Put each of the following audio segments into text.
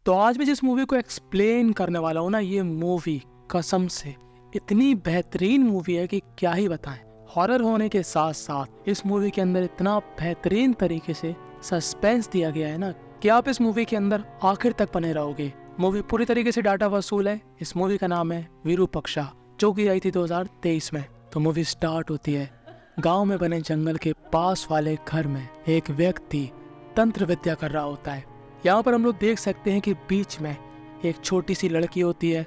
तो आज मैं जिस मूवी को एक्सप्लेन करने वाला हूँ ना, ये मूवी कसम से इतनी बेहतरीन मूवी है कि क्या ही बताएं। हॉरर होने के साथ साथ इस मूवी के अंदर इतना बेहतरीन तरीके से सस्पेंस दिया गया है ना कि आप इस मूवी के अंदर आखिर तक बने रहोगे। मूवी पूरी तरीके से डाटा वसूल है। इस मूवी का नाम है विरूपक्षा, जो कि आई थी 2023 में। तो मूवी स्टार्ट होती है गांव में बने जंगल के पास वाले घर में एक व्यक्ति तंत्र विद्या कर रहा होता है। यहाँ पर हम लोग देख सकते हैं कि बीच में एक छोटी सी लड़की होती है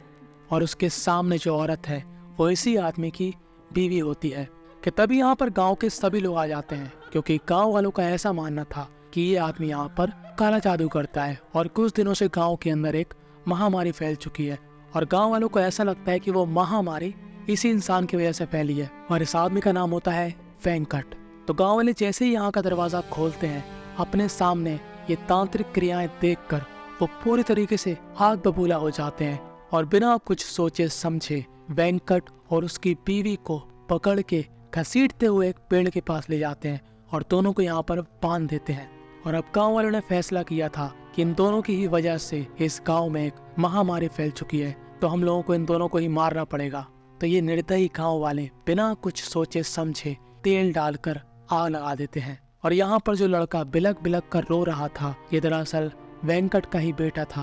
और उसके सामने जो औरत है वो इसी आदमी की बीवी होती है। कि तभी यहाँ पर गांव के सभी लोग आ जाते हैं, क्योंकि गांव वालों का ऐसा मानना था कि ये आदमी यहाँ पर काला जादू करता है और कुछ दिनों से गांव के अंदर एक महामारी फैल चुकी है और गांव वालों को ऐसा लगता है कि वो महामारी इसी इंसान की वजह से फैली है और इस आदमी का नाम होता है वेंकट। तो गांव वाले जैसे ही यहाँ का दरवाजा खोलते हैं, अपने सामने ये तांत्रिक क्रियाएं देखकर वो पूरी तरीके से आग बबूला हो जाते हैं और बिना कुछ सोचे समझे वेंकट और उसकी बीवी को पकड़ के घसीटते हुए एक पेड़ के पास ले जाते हैं और दोनों को यहाँ पर बांध देते हैं। और अब गांव वालों ने फैसला किया था कि इन दोनों की ही वजह से इस गांव में एक महामारी फैल चुकी है, तो हम लोगों को इन दोनों को ही मारना पड़ेगा। तो ये निर्दयी गांव वाले बिना कुछ सोचे समझे तेल डालकर आग लगा देते हैं। और यहाँ पर जो लड़का बिलक बिलक कर रो रहा था, ये दरअसल वेंकट का ही बेटा था।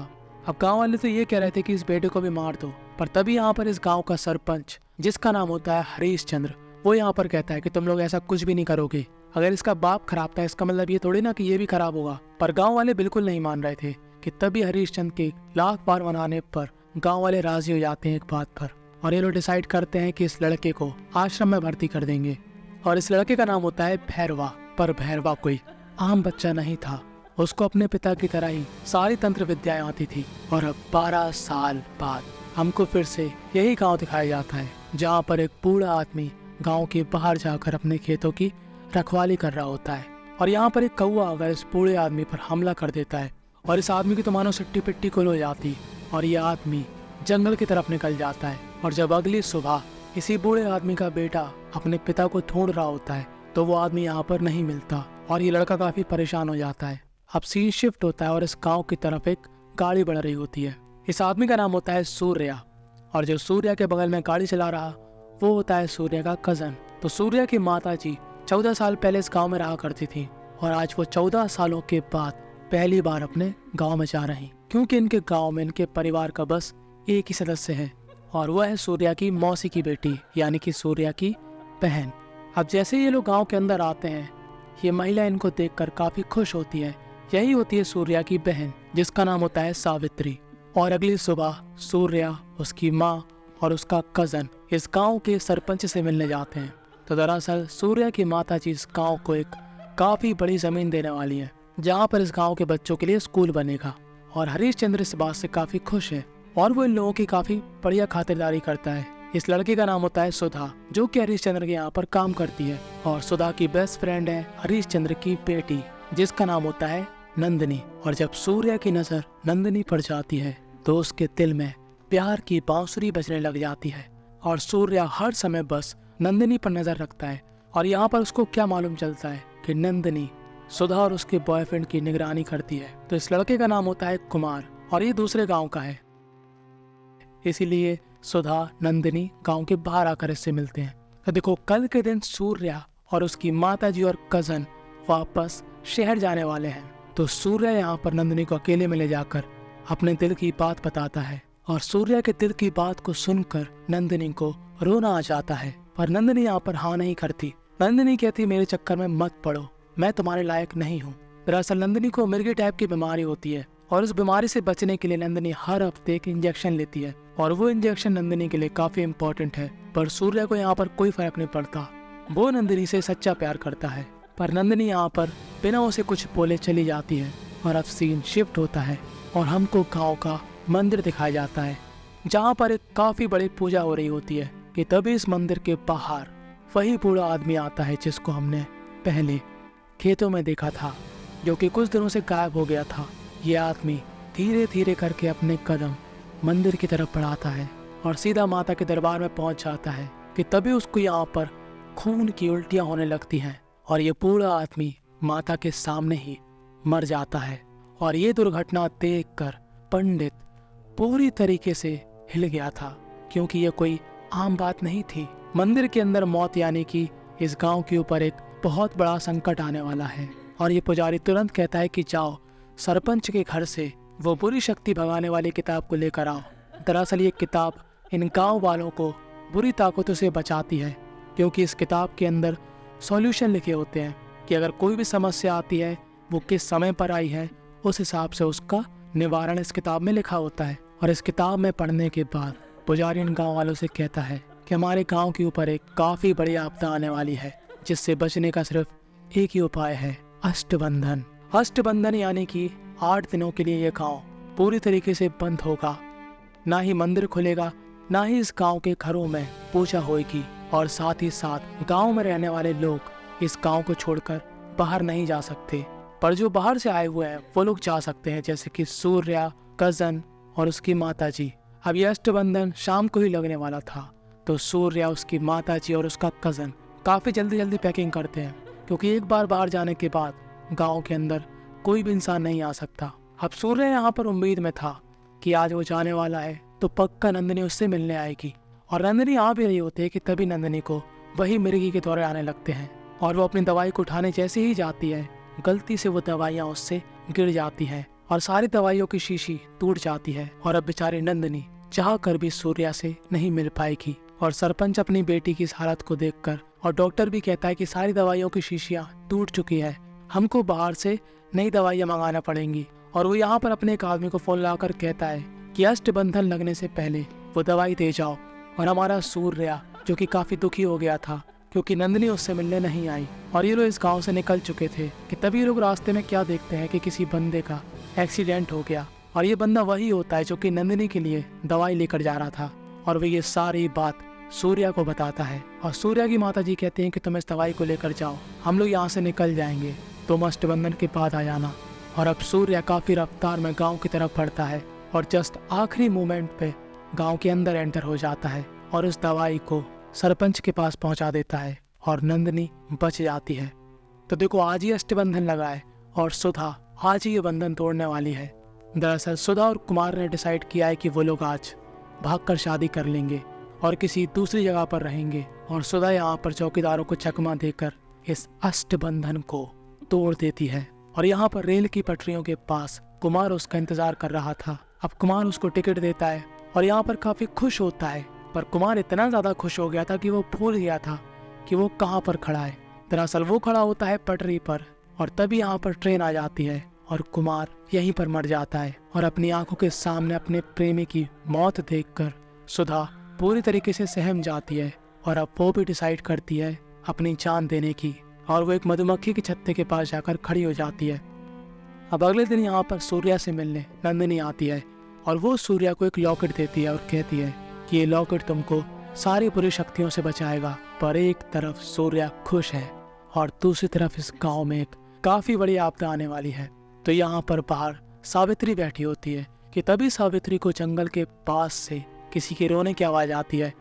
अब गांव वाले तो ये कह रहे थे कि इस बेटे को भी मार दो, पर तभी यहाँ पर इस गांव का सरपंच, जिसका नाम होता है हरीश चंद्र, वो यहाँ पर कहता है कि तुम लोग ऐसा कुछ भी नहीं करोगे। अगर इसका बाप खराब था, इसका मतलब ये थोड़ी ना कि ये भी खराब होगा। पर गाँव वाले बिल्कुल नहीं मान रहे थे। कि तभी हरीश चंद्र के लाख बार मनाने पर गाँव वाले राजी हो जाते हैं एक बात पर, और ये लोग डिसाइड करते हैं कि इस लड़के को आश्रम में भर्ती कर देंगे। और इस लड़के का नाम होता है भैरवा। पर भैरवा कोई आम बच्चा नहीं था, उसको अपने पिता की तरह ही सारी तंत्र विद्याएं आती थी। और अब 12 साल बाद हमको फिर से यही गांव दिखाया जाता है, जहां पर एक बूढ़ा आदमी गांव के बाहर जाकर अपने खेतों की रखवाली कर रहा होता है। और यहाँ पर एक कौवा अगर इस बूढ़े आदमी पर हमला कर देता है और इस आदमी की तो मानो सट्टी पिट्टी कुल हो जाती और ये आदमी जंगल की तरफ निकल जाता है। और जब अगली सुबह इसी बूढ़े आदमी का बेटा अपने पिता को ढूंढ रहा होता है, तो वो आदमी यहाँ पर नहीं मिलता और ये लड़का काफी परेशान हो जाता है। अब सीन शिफ्ट होता है और इस गांव की तरफ एक गाड़ी बढ़ रही होती है। इस आदमी का नाम होता है सूर्या, और जो सूर्या के बगल में गाड़ी चला रहा वो होता है सूर्या का कजन। तो सूर्या की माता जी 14 साल पहले इस गांव में रहा करती थी और आज वो 14 सालों के बाद पहली बार अपने गांव में जा रही, क्योंकि इनके गांव में इनके परिवार का बस एक ही सदस्य है और वह है सूर्या की मौसी की बेटी, यानी कि सूर्या की बहन। अब जैसे ये लोग गांव के अंदर आते हैं, ये महिला इनको देखकर काफी खुश होती है। यही होती है सूर्या की बहन, जिसका नाम होता है सावित्री। और अगली सुबह सूर्या, उसकी माँ और उसका कजन इस गांव के सरपंच से मिलने जाते हैं। तो दरअसल सूर्या की माताजी इस गांव को एक काफी बड़ी जमीन देने वाली है, जहां पर इस गांव के बच्चों के लिए स्कूल बनेगा। और हरीश चंद्र इस बात से काफी खुश है और वो इन लोगों की काफी बढ़िया खातिरदारी करता है। इस लड़के का नाम होता है सुधा, जो कि हरीश चंद्र के यहाँ पर काम करती है। और सुधा की बेस्ट फ्रेंड है हरीश चंद्र की बेटी, जिसका नाम होता है नंदिनी। और जब सूर्या की नजर नंदिनी पर जाती है तो उसके दिल में प्यार की बांसुरी बजने लग जाती है और सूर्या हर समय बस नंदिनी पर नजर रखता है। और यहाँ पर उसको क्या मालूम चलता है कि नंदिनी सुधा और उसके बॉयफ्रेंड की निगरानी करती है। तो इस लड़के का नाम होता है कुमार और ये दूसरे गांव का है, इसीलिए सुधा नंदिनी गांव के बाहर आकर इससे मिलते हैं। तो देखो, कल के दिन सूर्या और उसकी माताजी और कजन वापस शहर जाने वाले हैं। तो सूर्या यहाँ पर नंदिनी को अकेले में ले जाकर अपने दिल की बात बताता है और सूर्या के दिल की बात को सुनकर नंदिनी को रोना आ जाता है। पर नंदिनी यहाँ पर हाँ नहीं करती। नंदिनी कहती मेरे चक्कर में मत पड़ो, मैं तुम्हारे लायक नहीं हूँ। दरअसल नंदिनी को मिर्गी टाइप की बीमारी होती है और उस बीमारी से बचने के लिए नंदिनी हर हफ्ते एक इंजेक्शन लेती है और वो इंजेक्शन नंदिनी के लिए काफी इम्पोर्टेंट है। पर सूर्या को यहाँ पर कोई फर्क नहीं पड़ता, वो नंदिनी से सच्चा प्यार करता है। पर नंदिनी यहाँ पर बिना उसे कुछ बोले चली जाती है। और अब सीन शिफ्ट होता है और हमको गाँव का मंदिर दिखाया जाता है, जहाँ पर एक काफी बड़ी पूजा हो रही होती है। कि तभी इस मंदिर के बाहर वही बूढ़ा आदमी आता है जिसको हमने पहले खेतों में देखा था, जो कि कुछ दिनों से गायब हो गया था। ये आदमी धीरे धीरे करके अपने कदम मंदिर की तरफ बढ़ाता है और सीधा माता के दरबार में पहुंच जाता है। कि तभी उसको यहाँ पर खून की उल्टियां होने लगती हैं और ये बूढ़ा आदमी माता के सामने ही मर जाता है। और ये दुर्घटना देखकर पंडित पूरी तरीके से हिल गया था, क्योंकि ये कोई आम बात नहीं थी। मंदिर के अंदर मौत यानी कि इस गांव के ऊपर एक बहुत बड़ा संकट आने वाला है। और ये पुजारी तुरंत कहता है कि जाओ सरपंच के घर से वो बुरी शक्ति भगाने वाली किताब को लेकर आओ। दरअसल ये किताब इन गांव वालों को बुरी ताकतों से बचाती है, क्योंकि इस किताब के अंदर सॉल्यूशन लिखे होते हैं कि अगर कोई भी समस्या आती है वो किस समय पर आई है, उस हिसाब से उसका निवारण इस किताब में लिखा होता है। और इस किताब में पढ़ने के बाद पुजारी इन गांव वालों से कहता है कि हमारे गांव के ऊपर एक काफ़ी बड़ी आपदा आने वाली है, जिससे बचने का सिर्फ एक ही उपाय है, अष्टबंधन। अष्टबंधन यानी कि 8 दिनों के लिए ये गांव पूरी तरीके से बंद होगा, ना ही मंदिर खुलेगा, ना ही इस गांव के घरों में पूजा होगी, और साथ ही साथ गांव में रहने वाले लोग इस गांव को छोड़कर बाहर नहीं जा सकते। पर जो बाहर से आए हुए हैं वो लोग जा सकते हैं, जैसे कि सूर्या, कजन और उसकी माताजी। अब ये अष्टबंधन शाम को ही लगने वाला था, तो सूर्या, उसकी माताजी और उसका कजन काफ़ी जल्दी पैकिंग करते हैं, क्योंकि एक बार बाहर जाने के बाद गांव के अंदर कोई भी इंसान नहीं आ सकता। अब सूर्य यहाँ पर उम्मीद में था कि आज वो जाने वाला है तो पक्का नंदिनी उससे मिलने आएगी, और नंदिनी आ भी रही होती है कि तभी नंदिनी को वही मिर्गी के दौरे आने लगते हैं, और वो अपनी दवाई को उठाने जैसे ही जाती है, गलती से वो दवाइयाँ उससे गिर जाती हैं और सारी दवाइयों की शीशी टूट जाती है। और अब बेचारी नंदिनी चाह कर भी सूर्या से नहीं मिल पाएगी। और सरपंच अपनी बेटी की इस हालत को देखकर, और डॉक्टर भी कहता है कि सारी दवाइयों की शीशियाँ टूट चुकी है, हमको बाहर से नई दवाइयाँ मंगाना पड़ेंगी। और वो यहाँ पर अपने एक आदमी को फोन लगाकर कहता है कि अष्टबंधन लगने से पहले वो दवाई दे जाओ। और हमारा सूर्या, जो कि काफी दुखी हो गया था क्योंकि नंदिनी उससे मिलने नहीं आई, और ये लोग इस गांव से निकल चुके थे, कि तभी लोग रास्ते में क्या देखते हैं कि किसी बंदे का एक्सीडेंट हो गया, और ये बंदा वही होता है जो कि नंदिनी के लिए दवाई लेकर जा रहा था। और वो ये सारी बात सूर्या को बताता है, और सूर्या की माताजी कहते हैं कि तुम इस दवाई को लेकर जाओ, हम लोग यहाँ से निकल जाएंगे, तुम अष्टबंधन के बाद आ जाना। और अब सूर्या काफी रफ्तार में गाँव की तरफ बढ़ता है, और जस्ट आखिरी मोमेंट पे गांव के अंदर एंटर हो जाता है, और उस दवाई को सरपंच के पास पहुंचा देता है, और नंदिनी बच जाती है। तो देखो, आज ही अष्टबंधन लगा है, और सुधा आज ही ये बंधन तोड़ने वाली है। दरअसल सुधा और कुमार ने डिसाइड किया है कि वो लोग आज भागकर शादी कर लेंगे और किसी दूसरी जगह पर रहेंगे, और सुधा यहाँ पर चौकीदारों को चकमा देकर इस अष्टबंधन को तोड़ देती है। और यहाँ पर रेल की पटरियों के पास कुमार उसका इंतजार कर रहा था। अब कुमार उसको टिकट देता है, और यहाँ पर काफी खुश होता है, पर कुमार इतना ज्यादा खुश हो गया था कि वो भूल गया था कि वो कहाँ पर खड़ा है। दरअसल वो खड़ा होता है पटरी पर, और तभी यहाँ पर ट्रेन आ जाती है, और कुमार यहीं पर मर जाता है। और अपनी आंखों के सामने अपने प्रेमी की मौत देखकर सुधा पूरी तरीके से सहम जाती है, और अब वो भी डिसाइड करती है अपनी जान देने की, और वो एक मधुमक्खी के छत्ते के पास जाकर खड़ी हो जाती है। अब अगले दिन यहाँ पर सूर्या से मिलने नंदिनी आती है, और वो सूर्या को एक लॉकेट देती है और कहती है कि ये लॉकेट तुमको सारी बुरी शक्तियों से बचाएगा। पर एक तरफ सूर्या खुश है, और दूसरी तरफ इस गांव में एक काफी बड़ी आपदा आने वाली है। तो यहाँ पर बाहर सावित्री बैठी होती है कि तभी सावित्री को जंगल के पास से किसी के रोने की आवाज आती है,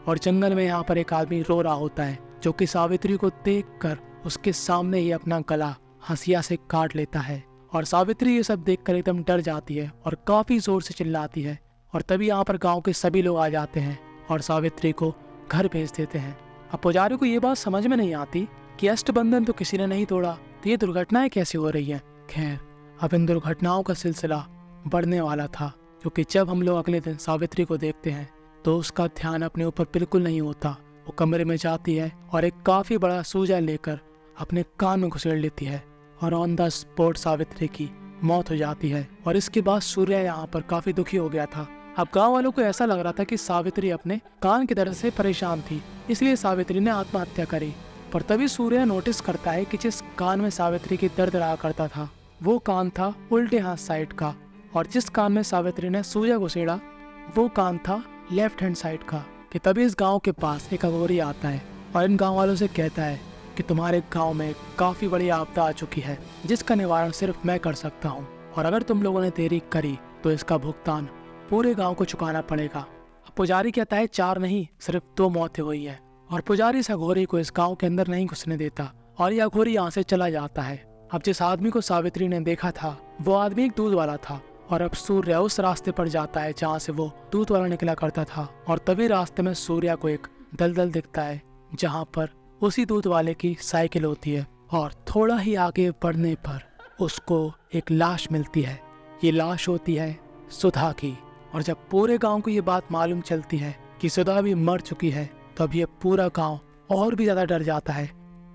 और जंगल में यहाँ पर एक आदमी रो रहा होता है, जो कि सावित्री को देखकर उसके सामने ही अपना गला हंसिया से काट लेता है। और सावित्री ये सब देखकर एकदम डर जाती है और काफी जोर से चिल्लाती है। और तभी यहाँ पर गांव के सभी लोग आ जाते हैं और सावित्री को घर भेज देते हैं। अब पुजारी को ये बात समझ में नहीं आती कि अष्टबंधन तो किसी ने नहीं तोड़ा, तो ये दुर्घटनाएं कैसे हो रही हैं। खैर, अब इन दुर्घटनाओं का सिलसिला बढ़ने वाला था, क्योंकि जब हम लोग अगले दिन सावित्री को देखते हैं तो उसका ध्यान अपने ऊपर बिल्कुल नहीं होता। वो कमरे में जाती है और एक काफी बड़ा सूजा लेकर अपने कान में घुसेड़ लेती है, और ऑन द स्पॉट सावित्री की मौत हो जाती है। और इसके बाद सूर्या यहाँ पर काफी दुखी हो गया था। अब गांव वालों को ऐसा लग रहा था कि सावित्री अपने कान की दर्द से परेशान थी, इसलिए सावित्री ने आत्महत्या करी। पर तभी सूर्या नोटिस करता है कि जिस कान में सावित्री की दर्द रहा करता था वो कान था उल्टे हाथ साइड का, और जिस कान में सावित्री ने सूजा घुसेड़ा वो कान था लेफ्ट हैंड साइड का। कि तभी इस गांव के पास एक अघोरी आता है और इन गांव वालों से कहता है कि तुम्हारे गांव में काफी बड़ी आपदा आ चुकी है, जिसका निवारण सिर्फ मैं कर सकता हूँ, और अगर तुम लोगों ने देरी करी तो इसका भुगतान पूरे गांव को चुकाना पड़ेगा। अब पुजारी कहता है 4 नहीं, सिर्फ 2 मौतें हुई है, और पुजारी इस अघोरी को इस गांव के अंदर नहीं घुसने देता, और यह अघोरी यहाँ से चला जाता है। अब जिस आदमी को सावित्री ने देखा था वो आदमी एक दूध वाला था, और अब सूर्य उस रास्ते पर जाता है जहाँ से वो दूध वाला निकला करता था। और तभी रास्ते में सूर्य को एक दलदल दिखता है जहाँ पर उसी दूध वाले की साइकिल होती है। और थोड़ा ही आगे बढ़ने पर उसको एक लाश मिलती है। ये लाश होती है सुधा की। और जब पूरे गांव को ये बात मालूम चलती है कि सुधा भी मर चुकी है, तो अब ये पूरा गांव और भी ज्यादा डर जाता है।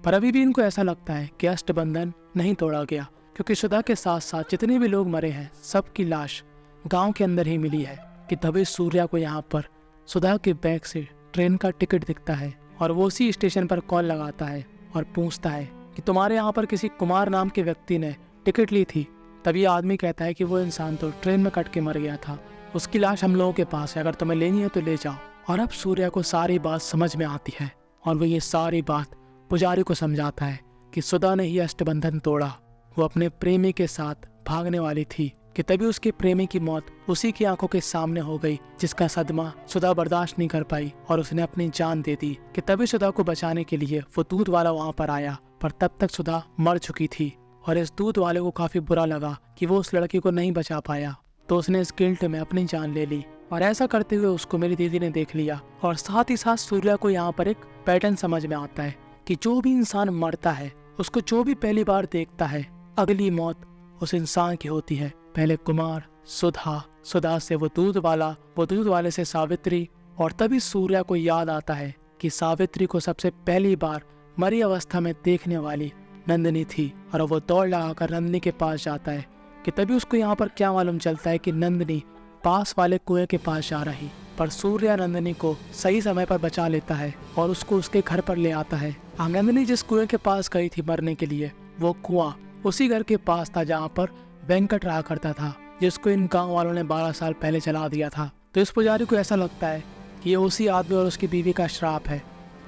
पर अभी भी इनको ऐसा लगता है कि अष्टबंधन नहीं तोड़ा गया, क्योंकि सुधा के साथ साथ जितने भी लोग मरे हैं सबकी लाश गांव के अंदर ही मिली है। कि तभी सूर्या को यहाँ पर सुधा के बैग से ट्रेन का टिकट दिखता है और वो उसी स्टेशन पर कॉल लगाता है और पूछता है कि तुम्हारे यहाँ पर किसी कुमार नाम के व्यक्ति ने टिकट ली थी। तभी आदमी कहता है कि वो इंसान तो ट्रेन में कट के मर गया था, उसकी लाश हम लोगों के पास है, अगर तुम्हें लेनी है तो ले जाओ। और अब सूर्या को सारी बात समझ में आती है और वो ये सारी बात पुजारी को समझाता है कि सुधा ने ही अष्टबंधन तोड़ा। वो अपने प्रेमी के साथ भागने वाली थी कि तभी उसके प्रेमी की मौत उसी की आंखों के सामने हो गई, जिसका सदमा सुधा बर्दाश्त नहीं कर पाई और उसने अपनी जान दे दी। कि तभी सुधा को बचाने के लिए वो दूध वाला वहां पर आया, पर तब तक सुधा मर चुकी थी। और इस दूध वाले को काफी बुरा लगा कि वो उस लड़की को नहीं बचा पाया, तो उसने इस गिल्ट में अपनी जान ले ली। और ऐसा करते हुए उसको मेरी दीदी ने देख लिया। और साथ ही साथ सूर्या को यहाँ पर एक पैटर्न समझ में आता है कि जो भी इंसान मरता है उसको जो भी पहली बार देखता है, अगली मौत उस इंसान की होती है। पहले कुमार, सुधा से वो दूध वाले से सावित्री। और तभी सूर्या को याद आता है कि सावित्री को सबसे पहली बार मरी अवस्था में देखने वाली नंदिनी थी। और वो दौड़ लगाकर नंदिनी के पास जाता है। कि तभी उसको यहाँ पर क्या मालूम चलता है कि नंदिनी पास वाले कुएं के पास जा रही, पर सूर्या नंदिनी को सही समय पर बचा लेता है और उसको उसके घर पर ले आता है। नंदिनी जिस कुएं के पास गई थी मरने के लिए, वो कुआं उसी घर के पास था जहाँ पर वेंकट रहा करता था, जिसको इन गांव वालों ने 12 साल पहले जला दिया था। तो इस पुजारी को ऐसा लगता है कि ये उसी आदमी और उसकी बीवी का श्राप है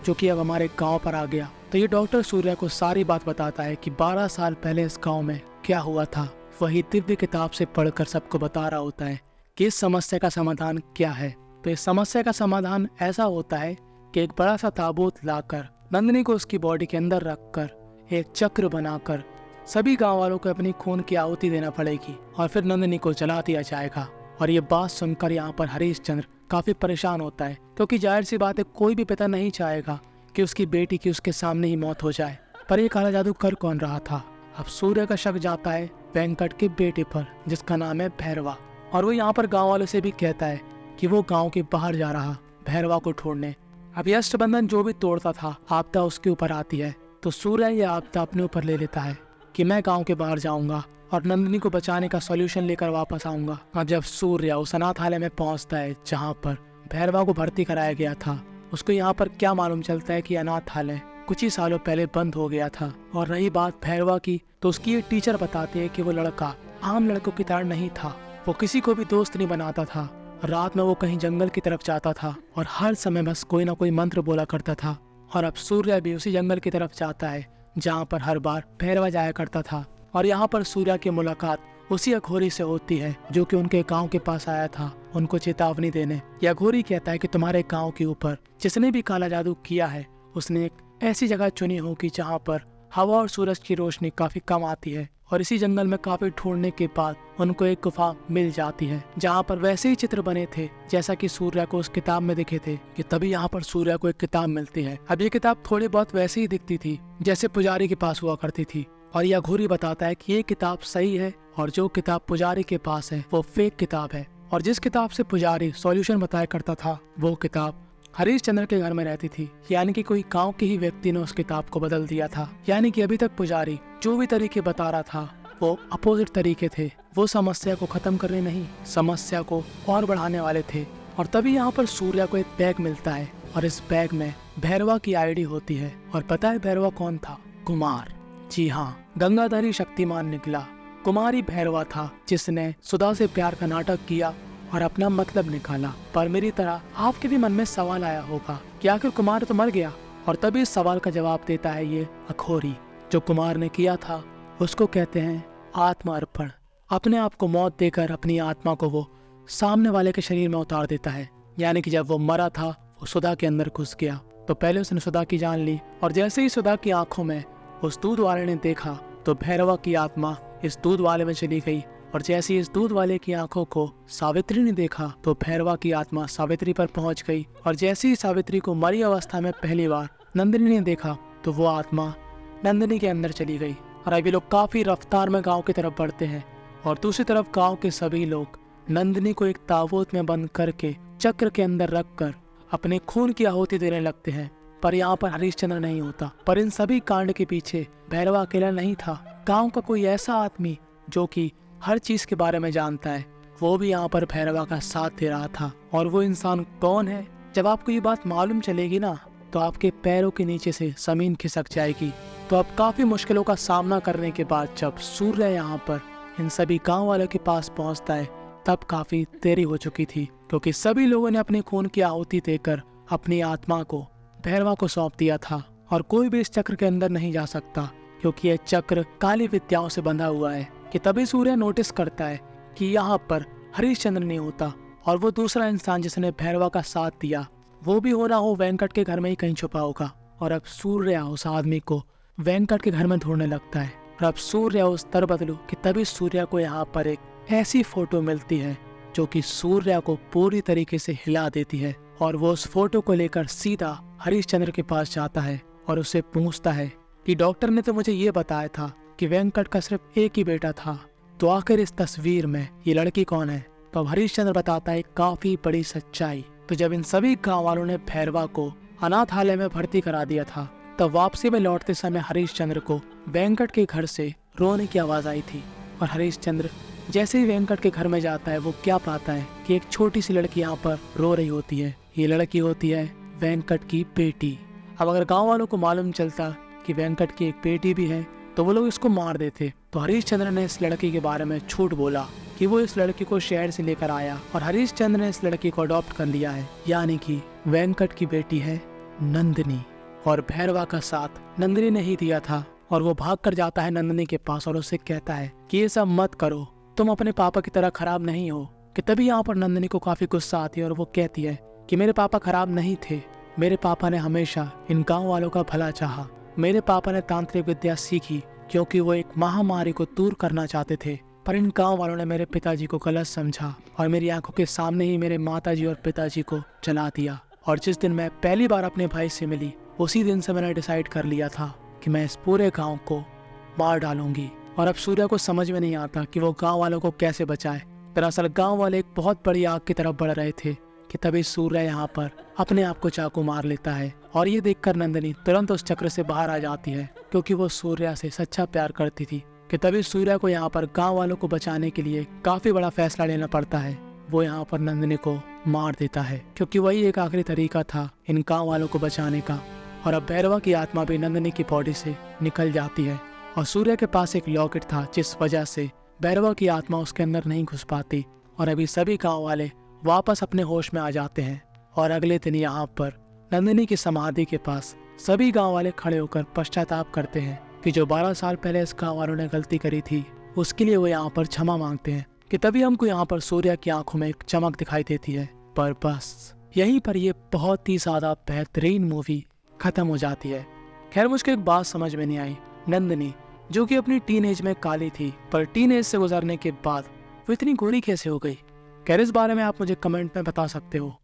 जो कि अब हमारे गांव पर आ गया। तो ये डॉक्टर सूर्या को सारी बात बताता है कि 12 साल पहले इस गांव में क्या हुआ था। वही दिव्य किताब से पढ़कर सबको बता रहा होता है कि इस समस्या का समाधान क्या है। तो इस समस्या का समाधान ऐसा होता है कि एक बड़ा सा ताबूत लाकर नंदिनी को उसकी बॉडी के अंदर रखकर एक चक्र बनाकर सभी गांव वालों को अपनी खून की आहुति देना पड़ेगी और फिर नंदिनी को जला दिया जाएगा। और ये बात सुनकर यहाँ पर हरीशचंद्र काफी परेशान होता है, क्योंकि जाहिर सी बात है कोई भी पिता नहीं चाहेगा कि उसकी बेटी की उसके सामने ही मौत हो जाए। पर ये काला जादू कर कौन रहा था? अब सूर्य का शक जाता है वेंकट के बेटे पर, जिसका नाम है भैरवा। और वो यहाँ पर गाँव वालों से भी कहता है कि वो गाँव के बाहर जा रहा भैरवा को ढूंढने। अब यह अष्टबंधन जो भी तोड़ता था आपदा उसके ऊपर आती है, तो सूर्य यह आपदा अपने ऊपर ले लेता है कि मैं गांव के बाहर जाऊंगा और नंदिनी को बचाने का सॉल्यूशन लेकर वापस आऊंगा। अब जब सूर्य उस अनाथालय में पहुंचता है जहां पर भैरवा को भर्ती कराया गया था, उसको यहाँ पर क्या मालूम चलता है कि अनाथालय कुछ ही सालों पहले बंद हो गया था। और रही बात भैरवा की, तो उसकी एक टीचर बताते हैं कि वो लड़का आम लड़कों की तरह नहीं था। वो किसी को भी दोस्त नहीं बनाता था। रात में वो कहीं जंगल की तरफ जाता था और हर समय बस कोई ना कोई मंत्र बोला करता था। और अब सूर्य भी उसी जंगल की तरफ जाता है जहाँ पर हर बार भैरवा जाया करता था। और यहाँ पर सूर्य की मुलाकात उसी अघोरी से होती है जो कि उनके गांव के पास आया था उनको चेतावनी देने। यह अघोरी कहता है कि तुम्हारे गांव के ऊपर जिसने भी काला जादू किया है उसने एक ऐसी जगह चुनी होगी जहाँ पर हवा और सूरज की रोशनी काफी कम आती है। और इसी जंगल में काफी ढूंढने के बाद उनको एक गुफा मिल जाती है जहाँ पर वैसे ही चित्र बने थे जैसा कि सूर्य को उस किताब में दिखे थे। कि तभी यहाँ पर सूर्य को एक किताब मिलती है। अब ये किताब थोड़ी बहुत वैसे ही दिखती थी जैसे पुजारी के पास हुआ करती थी। और यह घोरी बताता है कि ये किताब सही है और जो किताब पुजारी के पास है वो फेक किताब है। और जिस किताब से पुजारी सॉल्यूशन बताया करता था वो किताब हरीशचंद्र के घर में रहती थी। यानी कि कोई गांव के ही व्यक्ति ने उस किताब को बदल दिया था। यानी कि अभी तक पुजारी जो भी तरीके बता रहा था वो अपोजिट तरीके थे। वो समस्या को खत्म करने नहीं, समस्या को और बढ़ाने वाले थे। और तभी यहाँ पर सूर्य को एक बैग मिलता है और इस बैग में भैरवा की आईडी होती है। और पता है भैरवा कौन था? कुमार। जी हाँ, गंगाधरी शक्तिमान निकला कुमारी भैरवा था जिसने सुधा से प्यार का नाटक किया और अपना मतलब निकाला। पर मेरी तरह आपके भी मन में सवाल आया होगा कि आखिर कुमार तो मर गया। और तभी इस सवाल का जवाब देता है ये अघोरी। जो कुमार ने किया था उसको कहते हैं आत्मा अर्पण। अपने आप को मौत देकर अपनी आत्मा को वो सामने वाले के शरीर में उतार देता है। यानी कि जब वो मरा था वो सुधा के अंदर घुस गया, तो पहले उसने सुधा की जान ली। और जैसे ही सुधा की आंखों में उस दूध वाले ने देखा तो भैरवा की आत्मा इस दूध वाले में चली गई और जैसे ही इस दूध वाले की आंखों को सावित्री ने देखा तो भैरवा की आत्मा सावित्री पर पहुंच गई। और जैसे ही सावित्री को मरी अवस्था में पहली बार नंदिनी ने देखा तो वो आत्मा नंदिनी के अंदर चली गई। और अभी लोग काफी रफ्तार में गांव की तरफ बढ़ते हैं और दूसरी तरफ गांव के सभी लोग नंदिनी को एक ताबूत में बंद करके चक्र के अंदर रखकर अपने खून की आहुति देने लगते हैं। पर यहाँ पर हरिश्चंद्र नहीं होता। पर इन सभी कांड के पीछे भैरवा अकेला नहीं था। गांव का कोई ऐसा आदमी जो कि हर चीज के बारे में जानता है, वो भी यहाँ पर भैरवा का साथ दे रहा था। और वो इंसान कौन है, जब आपको ये बात मालूम चलेगी ना तो आपके पैरों के नीचे से जमीन खिसक जाएगी। तो अब काफी मुश्किलों का सामना करने के बाद जब सूर्य यहाँ पर इन सभी गांव वालों के पास पहुंचता है तब काफी देरी हो चुकी थी, क्योंकि सभी लोगों ने अपनी खून की आहुति देकर अपनी आत्मा को भैरवा को सौंप दिया था। और कोई भी इस चक्र के अंदर नहीं जा सकता, क्योंकि यह चक्र काली विद्याओं से बंधा हुआ है। कि तभी सूर्य नोटिस करता है कि यहाँ पर हरिश्चंद्र नहीं होता और वो दूसरा इंसान जिसने भैरवा का साथ दिया वो भी हो ना हो वेंकट के घर में ही कहीं छुपा होगा। और अब सूर्य उस आदमी को वेंकट के घर में ढूंढने लगता है। और अब सूर्य उस तर बदलू कि तभी सूर्य को यहाँ पर एक ऐसी फोटो मिलती है जो कि सूर्य को पूरी तरीके से हिला देती है। और वो उस फोटो को लेकर सीधा हरिश्चंद्र के पास जाता है और उससे पूछता है कि डॉक्टर ने तो मुझे ये बताया था कि वेंकट का सिर्फ एक ही बेटा था, तो आखिर इस तस्वीर में ये लड़की कौन है। तो अब हरिश्चंद्र बताता है काफी बड़ी सच्चाई। तो जब इन सभी गांव वालों ने भैरवा को अनाथालय में भर्ती करा दिया था तब वापसी में लौटते समय हरिश्चंद्र को वेंकट के घर से रोने की आवाज आई थी। और हरिश्चंद्र जैसे ही वेंकट के घर में जाता है वो क्या पाता है कि एक छोटी सी लड़की यहाँ पर रो रही होती है। ये लड़की होती है वेंकट की बेटी। अब अगर गांव वालों को मालूम चलता कि वेंकट की एक बेटी भी है तो वो लोग इसको मार देते। तो हरिश्चंद्र ने इस लड़की के बारे में झूठ बोला कि वो इस लड़की को शहर से लेकर आया और हरिश्चंद्र ने इस लड़की को अडॉप्ट कर लिया है, यानी कि वेंकट की बेटी है नंदिनी। और भैरवा का साथ नंदिनी ने ही दिया था। और वो भाग कर जाता है नंदिनी के पास और उससे कहता है कि ये सब मत करो, तुम अपने पापा की तरह खराब नहीं हो। कि तभी यहाँ पर नंदिनी को काफी गुस्सा आती है और वो कहती है कि मेरे पापा खराब नहीं थे, मेरे पापा ने हमेशा इन गाँव वालों का भला चाहा। मेरे पापा ने तांत्रिक विद्या सीखी क्योंकि वो एक महामारी को दूर करना चाहते थे, पर इन गांव वालों ने मेरे पिताजी को गलत समझा और मेरी आंखों के सामने ही मेरे माताजी और पिताजी को जला दिया। और जिस दिन मैं पहली बार अपने भाई से मिली उसी दिन से मैंने डिसाइड कर लिया था कि मैं इस पूरे गांव को मार डालूंगी। और अब सूर्य को समझ में नहीं आता कि वो गांव वालों को कैसे बचाए। दरअसल गांव वाले एक बहुत बड़ी आग की तरफ बढ़ रहे थे कि तभी सूर्य यहाँ पर अपने आप को चाकू मार लेता है। और ये देखकर नंदिनी तुरंत उस चक्र से बाहर आ जाती है क्योंकि वो सूर्य से सच्चा प्यार करती थी। कि तभी सूर्य को यहाँ पर गांव वालों को बचाने के लिए काफी बड़ा फैसला लेना पड़ता है। वो यहाँ पर नंदिनी को मार देता है क्योंकि वही एक आखिरी तरीका था इन गांव वालों को बचाने का। और अब भैरवा की आत्मा भी नंदिनी की बॉडी से निकल जाती है और सूर्य के पास एक लॉकेट था जिस वजह से भैरवा की आत्मा उसके अंदर नहीं घुस पाती। और अभी सभी गाँव वाले वापस अपने होश में आ जाते हैं। और अगले दिन यहाँ पर नंदिनी की समाधि के पास सभी गांव वाले खड़े होकर पश्चाताप करते हैं कि जो 12 साल पहले इस गांव वालों ने गलती करी थी उसके लिए वो यहाँ पर क्षमा मांगते हैं। कि तभी हमको यहाँ पर सूर्य की आंखों में एक चमक दिखाई देती है। पर बस यहीं पर ये बहुत ही ज्यादा बेहतरीन मूवी खत्म हो जाती है। खैर मुझको एक बात समझ में नहीं आई, नंदिनी जो कि अपनी टीनेज में काली थी पर टीनेज से गुजरने के बाद वो इतनी गोरी कैसे हो गई। खैर इस बारे में आप मुझे कमेंट में बता सकते हो।